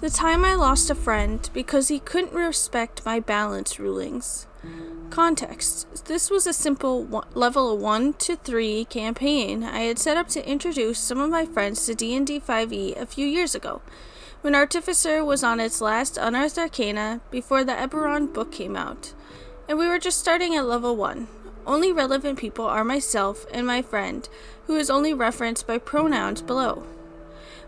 The time I lost a friend because he couldn't respect my balance rulings. Context. This was a simple level 1 to 3 campaign I had set up to introduce some of my friends to D&D 5e a few years ago, when Artificer was on its last Unearthed Arcana before the Eberron book came out, and we were just starting at level 1. Only relevant people are myself and my friend, who is only referenced by pronouns below.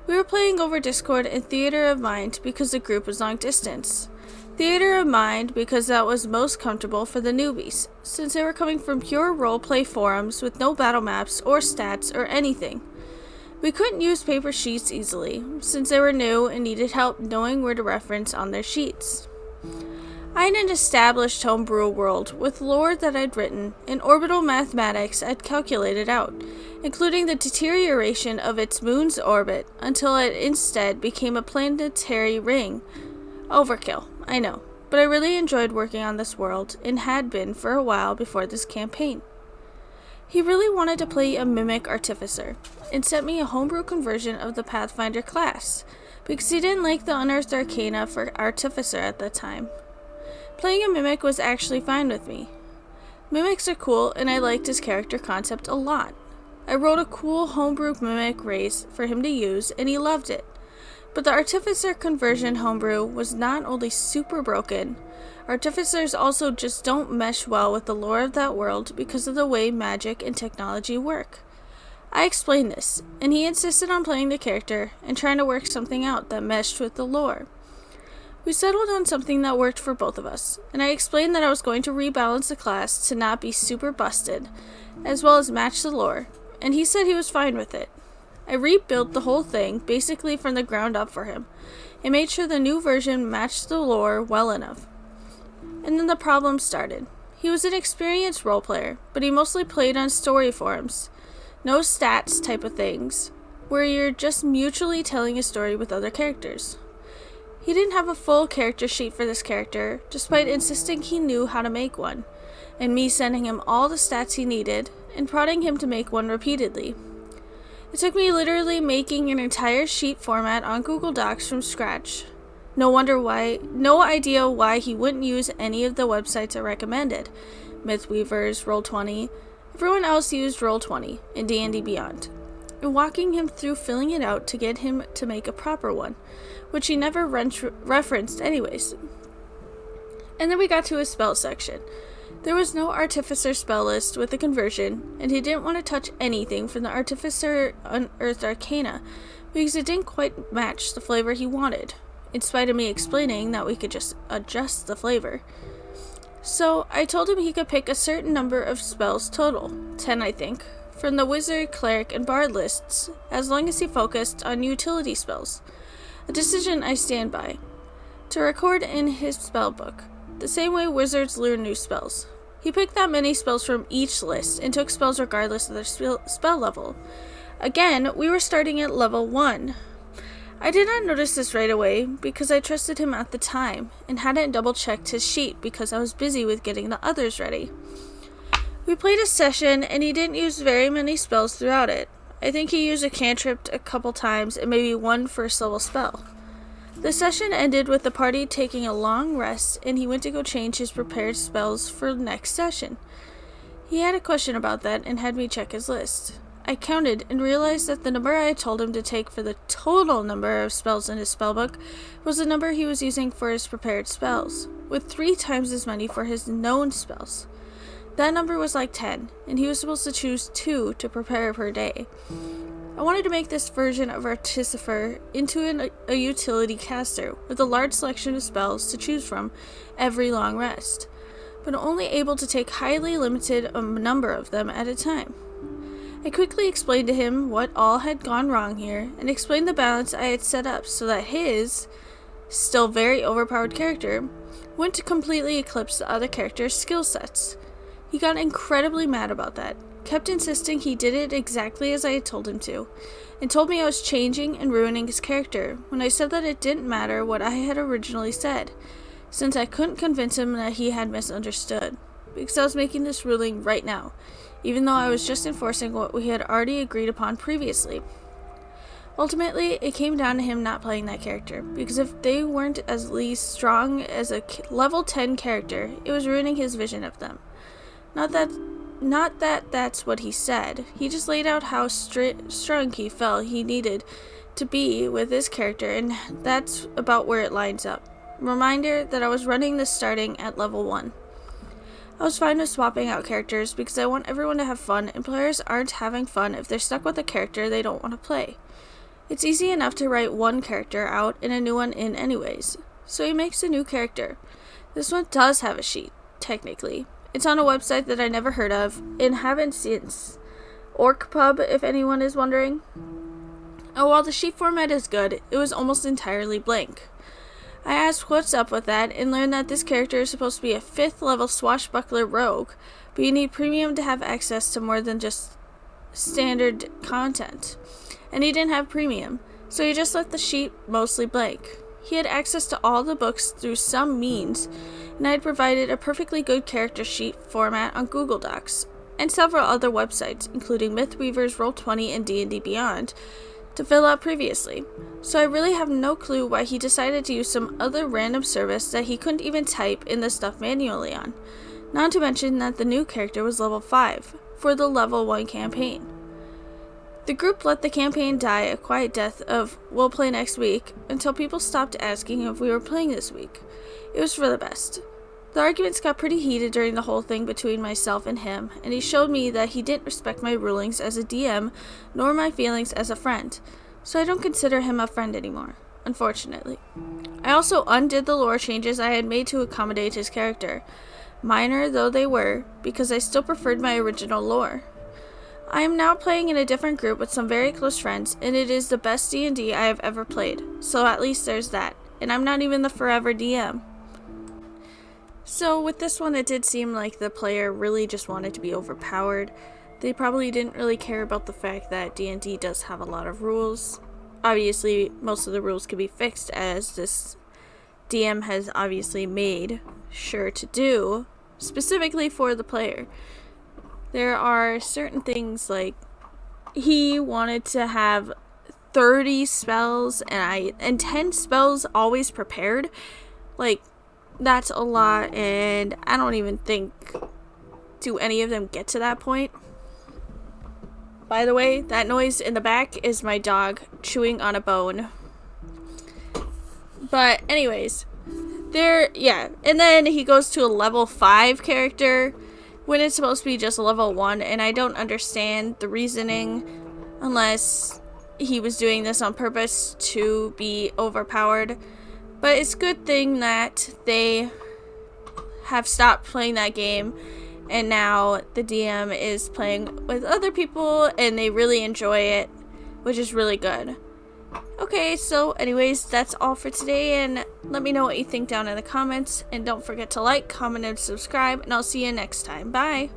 We were playing over Discord and Theater of Mind because the group was long distance. Theater of Mind because that was most comfortable for the newbies, since they were coming from pure roleplay forums with no battle maps or stats or anything. We couldn't use paper sheets easily, since they were new and needed help knowing where to reference on their sheets. I had an established homebrew world with lore that I'd written, and orbital mathematics I'd calculated out, including the deterioration of its moon's orbit until it instead became a planetary ring. Overkill, I know, but I really enjoyed working on this world, and had been for a while before this campaign. He really wanted to play a Mimic Artificer, and sent me a homebrew conversion of the Pathfinder class, because he didn't like the Unearthed Arcana for Artificer at that time. Playing a Mimic was actually fine with me. Mimics are cool, and I liked his character concept a lot. I wrote a cool homebrew Mimic race for him to use, and he loved it. But the Artificer conversion homebrew was not only super broken, Artificers also just don't mesh well with the lore of that world because of the way magic and technology work. I explained this, and he insisted on playing the character and trying to work something out that meshed with the lore. We settled on something that worked for both of us, and I explained that I was going to rebalance the class to not be super busted, as well as match the lore, and he said he was fine with it. I rebuilt the whole thing basically from the ground up for him, and made sure the new version matched the lore well enough. And then the problem started. He was an experienced role player, but he mostly played on story forums. No stats type of things, where you're just mutually telling a story with other characters. He didn't have a full character sheet for this character, despite insisting he knew how to make one, and me sending him all the stats he needed, and prodding him to make one repeatedly. It took me literally making an entire sheet format on Google Docs from scratch. No idea why he wouldn't use any of the websites I recommended. Mythweavers, Roll20, everyone else used Roll20 and D&D Beyond. And walking him through filling it out to get him to make a proper one, which he never referenced anyways. And then we got to his spell section. There was no Artificer spell list with the conversion, and he didn't want to touch anything from the Artificer Unearthed Arcana because it didn't quite match the flavor he wanted, in spite of me explaining that we could just adjust the flavor. So I told him he could pick a certain number of spells total, 10 I think, from the Wizard, Cleric, and Bard lists, as long as he focused on utility spells. A decision I stand by. To record in his spellbook, the same way wizards learn new spells. He picked that many spells from each list and took spells regardless of their spell level. Again, we were starting at level 1. I did not notice this right away because I trusted him at the time and hadn't double-checked his sheet because I was busy with getting the others ready. We played a session and he didn't use very many spells throughout it. I think he used a cantrip a couple times and maybe one first level spell. The session ended with the party taking a long rest and he went to go change his prepared spells for the next session. He had a question about that and had me check his list. I counted and realized that the number I had told him to take for the total number of spells in his spellbook was the number he was using for his prepared spells, with 3 times as many for his known spells. That number was like 10, and he was supposed to choose 2 to prepare per day. I wanted to make this version of Artificer into a utility caster with a large selection of spells to choose from every long rest, but only able to take highly limited number of them at a time. I quickly explained to him what all had gone wrong here, and explained the balance I had set up so that his, still very overpowered character, wouldn't completely eclipse the other characters' skill sets. He got incredibly mad about that, kept insisting he did it exactly as I had told him to, and told me I was changing and ruining his character when I said that it didn't matter what I had originally said, since I couldn't convince him that he had misunderstood, because I was making this ruling right now, even though I was just enforcing what we had already agreed upon previously. Ultimately, it came down to him not playing that character, because if they weren't as least strong as a level 10 character, it was ruining his vision of them. Not that that's what he said. He just laid out how strong he felt he needed to be with his character, and that's about where it lines up. Reminder that I was running this starting at level 1. I was fine with swapping out characters because I want everyone to have fun, and players aren't having fun if they're stuck with a character they don't want to play. It's easy enough to write one character out and a new one in anyways, so he makes a new character. This one does have a sheet, technically. It's on a website that I never heard of and haven't since. OrcPub, if anyone is wondering. Oh, while the sheet format is good, it was almost entirely blank. I asked what's up with that and learned that this character is supposed to be a 5th level swashbuckler rogue, but you need premium to have access to more than just standard content. And he didn't have premium, so he just left the sheet mostly blank. He had access to all the books through some means, and I had provided a perfectly good character sheet format on Google Docs, and several other websites, including Mythweaver's, Roll20, and D&D Beyond, to fill out previously. So I really have no clue why he decided to use some other random service that he couldn't even type in the stuff manually on. Not to mention that the new character was level 5 for the level 1 campaign. The group let the campaign die a quiet death of "we'll play next week" until people stopped asking if we were playing this week. It was for the best. The arguments got pretty heated during the whole thing between myself and him, and he showed me that he didn't respect my rulings as a DM nor my feelings as a friend, so I don't consider him a friend anymore, unfortunately. I also undid the lore changes I had made to accommodate his character, minor though they were, because I still preferred my original lore. I am now playing in a different group with some very close friends, and it is the best D&D I have ever played, so at least there's that, and I'm not even the forever DM. So with this one, it did seem like the player really just wanted to be overpowered. They probably didn't really care about the fact that D&D does have a lot of rules. Obviously, most of the rules can be fixed, as this DM has obviously made sure to do, specifically for the player. There are certain things like he wanted to have 30 spells and 10 spells always prepared. Like, that's a lot, and I don't even think do any of them get to that point. By the way, that noise in the back is my dog chewing on a bone. But anyways, and then he goes to a level 5 character when it's supposed to be just level 1, and I don't understand the reasoning unless he was doing this on purpose to be overpowered. But it's a good thing that they have stopped playing that game, and now the DM is playing with other people and they really enjoy it, which is really good. Okay, so anyways, that's all for today, and let me know what you think down in the comments, and don't forget to like, comment, and subscribe, and I'll see you next time. Bye!